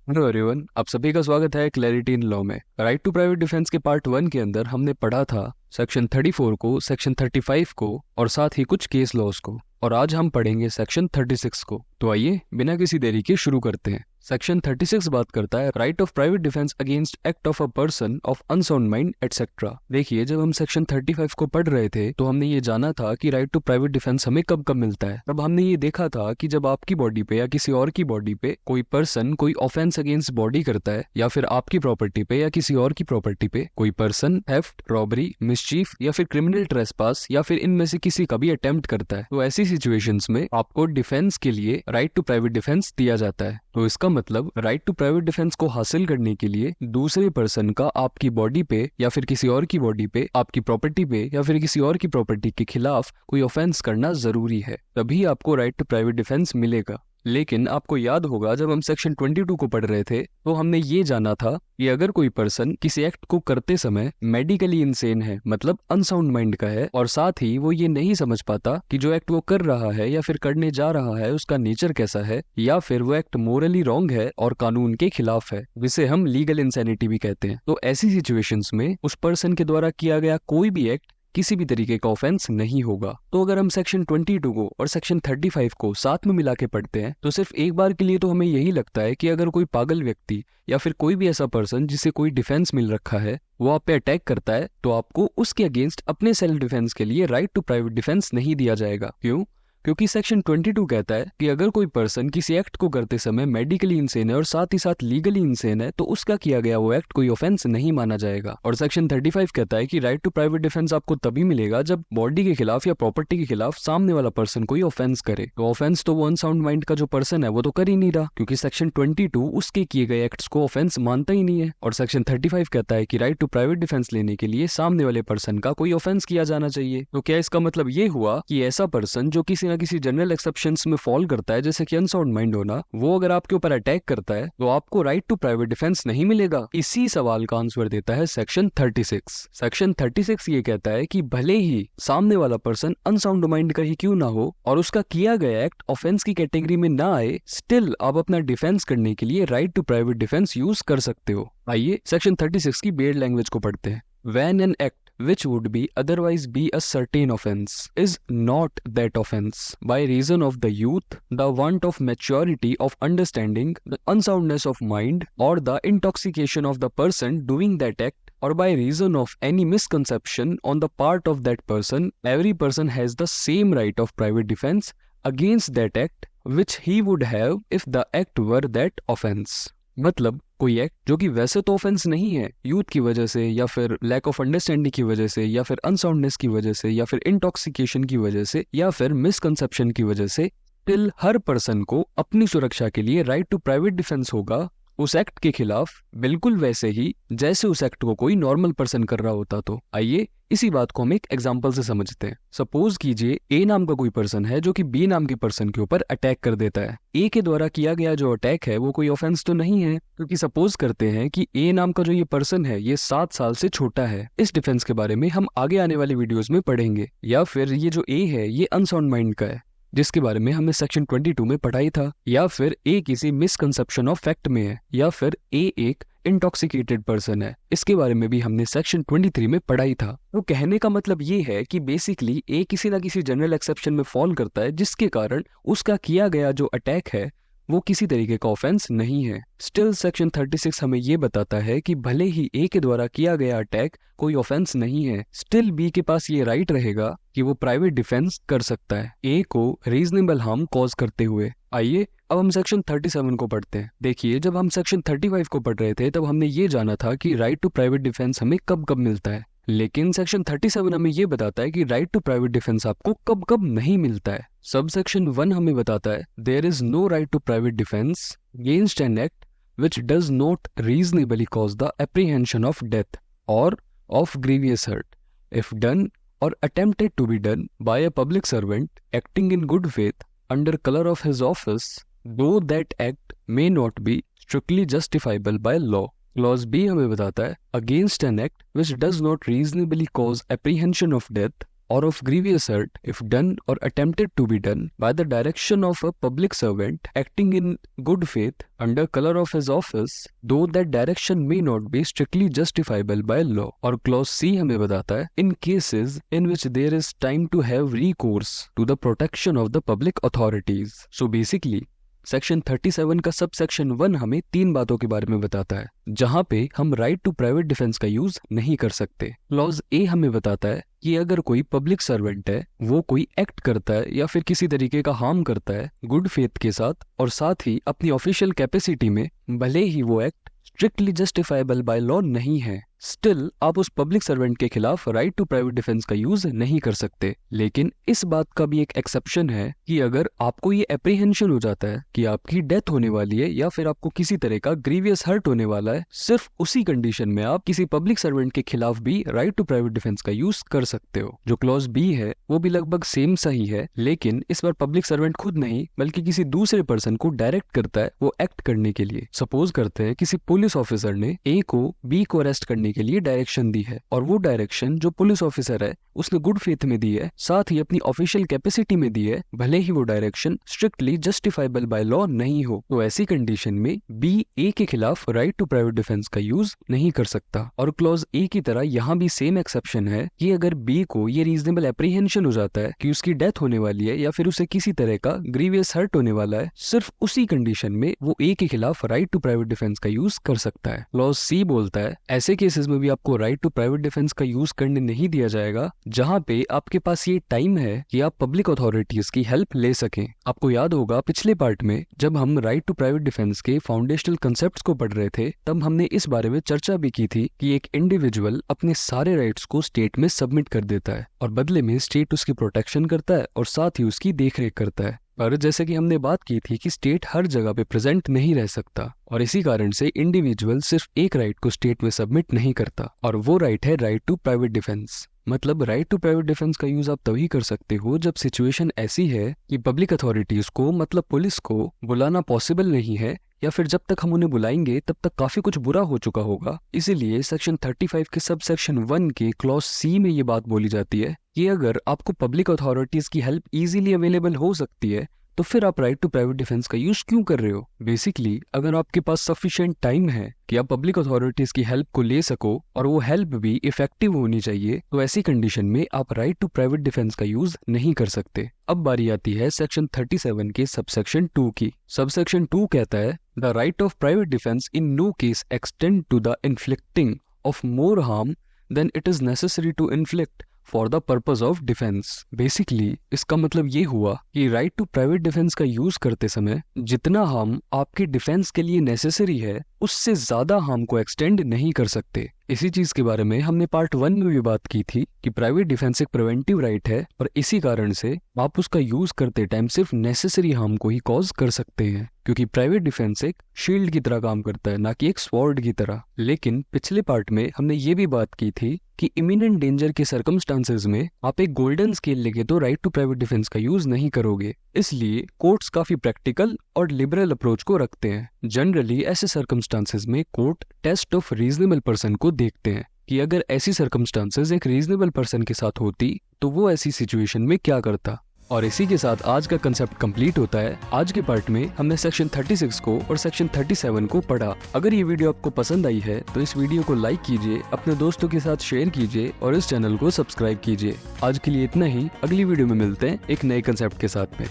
Hello everyone, आप सभी का स्वागत है क्लैरिटी इन लॉ में। राइट टू प्राइवेट डिफेंस के पार्ट 1 के अंदर हमने पढ़ा था सेक्शन 34 को, सेक्शन 35 को और साथ ही कुछ केस लॉज को, और आज हम पढ़ेंगे सेक्शन 36 को। तो आइए बिना किसी देरी के शुरू करते हैं। सेक्शन 36 बात करता है right of private defence against act of a person of unsound mind etcetera. देखिए, जब हम सेक्शन 35 को पढ़ रहे थे तो हमने ये जाना था कि राइट टू प्राइवेट डिफेंस हमें कब कब मिलता है। तब हमने ये देखा था कि जब आपकी बॉडी पे या किसी और की बॉडी पे कोई पर्सन कोई ऑफेंस अगेंस्ट बॉडी करता है, या फिर आपकी प्रॉपर्टी पे या किसी और की प्रॉपर्टी पे कोई पर्सन थेफ्ट, रॉबरी, मिसचीफ या फिर क्रिमिनल ट्रेसपास या फिर इनमें से किसी का भी अटेम्प्ट करता है, तो ऐसी सिचुएशंस में आपको डिफेंस के लिए राइट टू प्राइवेट डिफेंस दिया जाता है। तो इसका मतलब राइट टू प्राइवेट डिफेंस को हासिल करने के लिए दूसरे पर्सन का आपकी बॉडी पे या फिर किसी और की बॉडी पे, आपकी प्रॉपर्टी पे या फिर किसी और की प्रॉपर्टी के खिलाफ कोई ऑफेंस करना जरूरी है, तभी आपको राइट टू प्राइवेट डिफेंस मिलेगा। लेकिन आपको याद होगा जब हम सेक्शन 22 को पढ़ रहे थे तो हमने ये जाना था कि अगर कोई पर्सन किसी एक्ट को करते समय मेडिकली इनसेन है, मतलब अनसाउंड माइंड का है, और साथ ही वो ये नहीं समझ पाता कि जो एक्ट वो कर रहा है या फिर करने जा रहा है उसका नेचर कैसा है, या फिर वो एक्ट मोरली रॉन्ग है और कानून के खिलाफ है, जिसे हम लीगल इंसैनिटी भी कहते हैं, तो ऐसी सिचुएशंस में उस पर्सन के द्वारा किया गया कोई भी एक्ट किसी भी तरीके का ऑफेंस नहीं होगा। तो अगर हम सेक्शन 22 को और सेक्शन 35 को साथ में मिला के पढ़ते हैं तो सिर्फ एक बार के लिए तो हमें यही लगता है कि अगर कोई पागल व्यक्ति या फिर कोई भी ऐसा पर्सन जिसे कोई डिफेंस मिल रखा है वो आप पे अटैक करता है, तो आपको उसके अगेंस्ट अपने सेल्फ डिफेंस के लिए राइट टू प्राइवेट डिफेंस नहीं दिया जाएगा। क्यों? क्योंकि सेक्शन 22 कहता है कि अगर कोई पर्सन किसी एक्ट को करते समय मेडिकली इंसेन है और साथ ही साथ लीगली इंसेन है तो उसका किया गया वो एक्ट कोई ऑफेंस नहीं माना जाएगा। और सेक्शन 35 कहता है कि राइट टू प्राइवेट डिफेंस आपको तभी मिलेगा जब बॉडी के खिलाफ या प्रॉपर्टी के खिलाफ सामने वाला पर्सन कोई ऑफेंस करे। तो ऑफेंस तो वो अनसाउंड माइंड का जो पर्सन है वो तो कर ही नहीं रहा, क्योंकि सेक्शन 22 उसके किए गए एक्ट्स को ऑफेंस मानता ही नहीं है। और सेक्शन 35 कहता है कि राइट टू प्राइवेट डिफेंस लेने के लिए सामने वाले पर्सन का कोई ऑफेंस किया जाना चाहिए। तो क्या इसका मतलब ये हुआ कि ऐसा पर्सन जो किसी न किसी जनरल एक्सेप्शंस में फॉल करता है, जैसे कि अनसाउंड माइंड होना, वो अगर आपके ऊपर अटैक करता है तो आपको राइट टू प्राइवेट डिफेंस नहीं मिलेगा? इसी सवाल का आंसर देता है सेक्शन 36। सेक्शन 36 ये कहता है कि भले ही सामने वाला पर्सन अनसाउंड माइंड का ही क्यों ना हो और उसका किया गया एक्ट ऑफेंस की कैटेगरी में ना आए, स्टिल आप अपना डिफेंस करने के लिए right to private defence use कर सकते हो। आइए सेक्शन 36 की बेड लैंग्वेज को पढ़ते हैं। When an act which would be otherwise be a certain offense is not that offense by reason of the youth, the want of maturity of understanding, the unsoundness of mind, or the intoxication of the person doing that act, or by reason of any misconception on the part of that person, every person has the same right of private defense against that act which he would have if the act were that offense। मतलब कोई act जो कि वैसे तो offence नहीं है, youth की वजह से या फिर लैक ऑफ अंडरस्टैंडिंग की वजह से या फिर अनसाउंडनेस की वजह से या फिर इंटॉक्सिकेशन की वजह से या फिर मिसकंसेप्शन की वजह से, टिल हर पर्सन को अपनी सुरक्षा के लिए राइट टू प्राइवेट डिफेंस होगा उस एक्ट के खिलाफ, बिल्कुल वैसे ही जैसे उस एक्ट को कोई नॉर्मल पर्सन कर रहा होता। तो आइए इसी बात को हम एक एग्जांपल से समझते हैं। सपोज कीजिए ए नाम का कोई पर्सन है जो कि बी नाम के पर्सन के ऊपर अटैक कर देता है। ए के द्वारा किया गया जो अटैक है वो कोई ऑफेंस तो नहीं है, क्योंकि सपोज करते हैं कि ए नाम का जो ये पर्सन है ये 7 साल से छोटा है। इस डिफेंस के बारे में हम आगे आने वाली वीडियोस में पढ़ेंगे। या फिर ये जो ए है ये अनसाउंड माइंड का है, जिसके बारे में हमने सेक्शन 22 में पढ़ाई था। या फिर ए किसी मिसकंसेप्शन ऑफ फैक्ट में है, या फिर ए एक इंटॉक्सिकेटेड पर्सन है, इसके बारे में भी हमने सेक्शन 23 में पढ़ाई था। तो कहने का मतलब ये है कि बेसिकली ए किसी ना किसी जनरल एक्सेप्शन में फॉल करता है, जिसके कारण उसका किया गया जो अटैक है वो किसी तरीके का ऑफेंस नहीं है। स्टिल सेक्शन 36 हमें ये बताता है कि भले ही ए के द्वारा किया गया अटैक कोई ऑफेंस नहीं है, स्टिल बी के पास ये राइट रहेगा कि वो प्राइवेट डिफेंस कर सकता है ए को रीजनेबल हार्म कॉज करते हुए। आइए अब हम सेक्शन 37 को पढ़ते हैं। देखिए, जब हम सेक्शन 35 को पढ़ रहे थे तब हमने ये जाना था कि राइट टू प्राइवेट डिफेंस हमें कब कब मिलता है, लेकिन सेक्शन 37 हमें ये बताता है कि राइट टू प्राइवेट डिफेंस आपको कब कब नहीं मिलता है। सब सेक्शन 1 हमें बताता है there is no right to private defence against an act which does not reasonably cause the apprehension of death और of grievous hurt if done or attempted to be done by a public servant acting in good faith under color of his office, though that act may not be strictly justifiable by law। Clause B हमें बताता है against an act which does not reasonably cause apprehension of death or of grievous hurt if done or attempted to be done by the direction of a public servant acting in good faith under color of his office, though that direction may not be strictly justifiable by law. और clause C हमें बताता है in cases in which there is time to have recourse to the protection of the public authorities. So basically section 37 का sub section 1 हमें 3 बातों के बारे में बताता है जहां पे हम राइट टू प्राइवेट डिफेंस का यूज नहीं कर सकते। क्लॉज ए हमें बताता है कि अगर कोई पब्लिक सर्वेंट है, वो कोई एक्ट करता है या फिर किसी तरीके का हार्म करता है गुड फेथ के साथ और साथ ही अपनी ऑफिशियल कैपेसिटी में, भले ही वो act strictly justifiable by law नहीं है, स्टिल आप उस पब्लिक सर्वेंट के खिलाफ राइट टू प्राइवेट डिफेंस का यूज नहीं कर सकते। लेकिन इस बात का भी एक एक्सेप्शन है कि अगर आपको ये एप्रीहेंशन हो जाता है कि आपकी डेथ होने वाली है या फिर आपको किसी तरह का ग्रीवियस हर्ट होने वाला है, सिर्फ उसी कंडीशन में आप किसी पब्लिक सर्वेंट के खिलाफ भी राइट टू प्राइवेट डिफेंस का यूज कर सकते हो। जो क्लॉज बी है वो भी लगभग सेम सही है, लेकिन इस बार पब्लिक सर्वेंट खुद नहीं बल्कि किसी दूसरे पर्सन को डायरेक्ट करता है वो एक्ट करने के लिए। सपोज करते हैं किसी पुलिस ऑफिसर ने ए को बी को अरेस्ट करने के लिए डायरेक्शन दी है और वो डायरेक्शन जो पुलिस ऑफिसर है उसने गुड फेथ में दी है, साथ ही अपनी ऑफिशियल कैपेसिटी में दी है, भले ही वो direction strictly justifiable by law नहीं हो। तो ऐसी कंडीशन में बी ए के खिलाफ राइट टू प्राइवेट डिफेंस का यूज नहीं कर सकता। और क्लॉज ए की तरह यहाँ भी सेम एक्सेप्शन है कि अगर बी को ये रीजनेबल एप्रीहेंशन हो जाता है कि उसकी डेथ होने वाली है या फिर उसे किसी तरह का ग्रीवियस हर्ट होने वाला है, सिर्फ उसी कंडीशन में वो ए के खिलाफ राइट टू प्राइवेट डिफेंस का यूज कर सकता है। क्लॉज सी बोलता है ऐसे केसेस में भी आपको राइट टू प्राइवेट डिफेंस का यूज करने नहीं दिया जाएगा जहां पे आपके पास ये टाइम है कि आप पब्लिक अथॉरिटीज की हेल्प ले सकें। आपको याद होगा पिछले पार्ट में जब हम राइट टू प्राइवेट डिफेंस के फाउंडेशनल कंसेप्ट्स को पढ़ रहे थे तब हमने इस बारे में चर्चा भी की थी कि एक इंडिविजुअल अपने सारे राइट्स को स्टेट में सबमिट कर देता है और बदले में स्टेट उसकी प्रोटेक्शन करता है और साथ ही उसकी देखरेख करता है। पर जैसे कि हमने बात की थी कि स्टेट हर जगह पे प्रेजेंट नहीं रह सकता और इसी कारण से इंडिविजुअल सिर्फ एक राइट को स्टेट में सबमिट नहीं करता और वो राइट है राइट टू प्राइवेट डिफेंस। मतलब राइट टू प्राइवेट डिफेंस का यूज आप तभी कर सकते हो जब सिचुएशन ऐसी है कि पब्लिक अथॉरिटीज को मतलब पुलिस को बुलाना पॉसिबल नहीं है या फिर जब तक हम उन्हें बुलाएंगे तब तक काफी कुछ बुरा हो चुका होगा। इसीलिए सेक्शन 35 के सब सेक्शन 1 के क्लॉज सी में ये बात बोली जाती है कि अगर आपको पब्लिक अथॉरिटीज की हेल्प इजीली अवेलेबल हो सकती है तो फिर आप राइट टू प्राइवेट डिफेंस का यूज क्यों कर रहे हो। बेसिकली अगर आपके पास सफिशिएंट टाइम है कि आप पब्लिक अथॉरिटीज की हेल्प को ले सको और वो हेल्प भी इफेक्टिव होनी चाहिए, तो ऐसी कंडीशन में आप राइट टू प्राइवेट डिफेंस का यूज नहीं कर सकते। अब बारी आती है सेक्शन 37 के सबसेक्शन 2 की। सबसेक्शन 2 कहता है the right of private defence in no case extend to the inflicting of more harm than it is necessary to inflict for the purpose of defence. Basically इसका मतलब ये हुआ कि राइट टू प्राइवेट डिफेंस का use करते समय जितना harm आपके डिफेंस के लिए नेसेसरी है उससे ज्यादा हार्म को एक्सटेंड नहीं कर सकते। इसी चीज के बारे में हमने पार्ट 1 में भी बात की थी कि प्राइवेट डिफेंस एक प्रिवेंटिव राइट है और इसी कारण से आप उसका यूज करते टाइम सिर्फ नेसेसरी हार्म को ही कॉज कर सकते हैं, क्योंकि प्राइवेट डिफेंस एक शील्ड की तरह काम करता है ना कि एक स्वॉर्ड की तरह। लेकिन पिछले पार्ट में हमने ये भी बात की थी कि इमिनेंट डेंजर के सर्कमस्टांसेस में आप एक गोल्डन स्केल लेके तो राइट टू प्राइवेट डिफेंस का यूज नहीं करोगे। इसलिए कोर्ट्स काफी प्रैक्टिकल और लिबरल अप्रोच को रखते हैं। जनरली ऐसे सर्कमस्टांसेस में court test of reasonable person को देखते हैं कि अगर ऐसी सर्कमस्टांसेस एक रीजनेबल पर्सन के साथ होती तो वो ऐसी सिचुएशन में क्या करता। और इसी के साथ आज का कंसेप्ट कंप्लीट होता है। आज के पार्ट में हमने सेक्शन 36 को और सेक्शन 37 को पढ़ा। अगर ये वीडियो आपको पसंद आई है तो इस वीडियो को लाइक कीजिए, अपने दोस्तों के साथ शेयर कीजिए और इस चैनल को सब्सक्राइब कीजिए। आज के लिए इतना ही, अगली वीडियो में मिलते हैं एक नए कंसेप्ट के साथ में।